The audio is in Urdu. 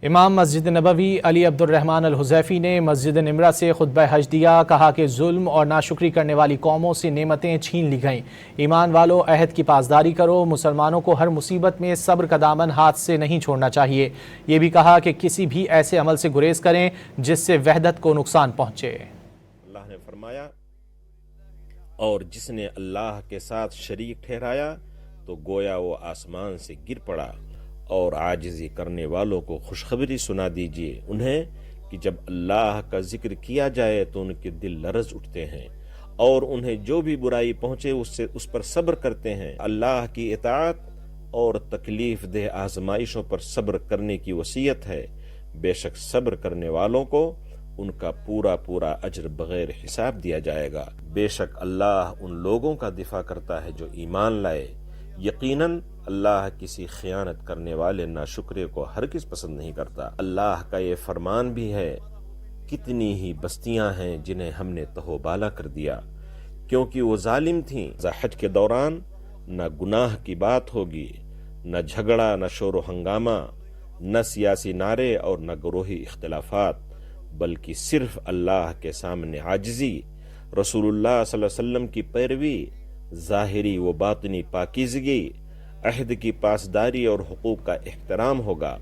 امام مسجد نبوی علی عبد الرحمن الحذیفی نے مسجد نمرہ سے خطبہ حج دیا۔ کہا کہ ظلم اور ناشکری کرنے والی قوموں سے نعمتیں چھین لی گئیں۔ ایمان والو عہد کی پاسداری کرو۔ مسلمانوں کو ہر مصیبت میں صبر کا دامن ہاتھ سے نہیں چھوڑنا چاہیے۔ یہ بھی کہا کہ کسی بھی ایسے عمل سے گریز کریں جس سے وحدت کو نقصان پہنچے۔ اللہ نے فرمایا، اور جس نے اللہ کے ساتھ شریک ٹھہرایا تو گویا وہ آسمان سے گر پڑا، اور عاجزی کرنے والوں کو خوشخبری سنا دیجیے انہیں کہ جب اللہ کا ذکر کیا جائے تو ان کے دل لرز اٹھتے ہیں، اور انہیں جو بھی برائی پہنچے اس پر صبر کرتے ہیں۔ اللہ کی اطاعت اور تکلیف دہ آزمائشوں پر صبر کرنے کی وصیت ہے۔ بے شک صبر کرنے والوں کو ان کا پورا اجر بغیر حساب دیا جائے گا۔ بے شک اللہ ان لوگوں کا دفاع کرتا ہے جو ایمان لائے۔ یقیناً اللہ کسی خیانت کرنے والے ناشکرے کو ہرگز پسند نہیں کرتا۔ اللہ کا یہ فرمان بھی ہے، کتنی ہی بستیاں ہیں جنہیں ہم نے تہو بالا کر دیا کیونکہ وہ ظالم تھیں۔ حج کے دوران نہ گناہ کی بات ہوگی، نہ جھگڑا، نہ شور و ہنگامہ، نہ سیاسی نعرے اور نہ گروہی اختلافات، بلکہ صرف اللہ کے سامنے عاجزی، رسول اللہ صلی اللہ علیہ وسلم کی پیروی، ظاہری و باطنی پاکیزگی، عہد کی پاسداری اور حقوق کا احترام ہوگا۔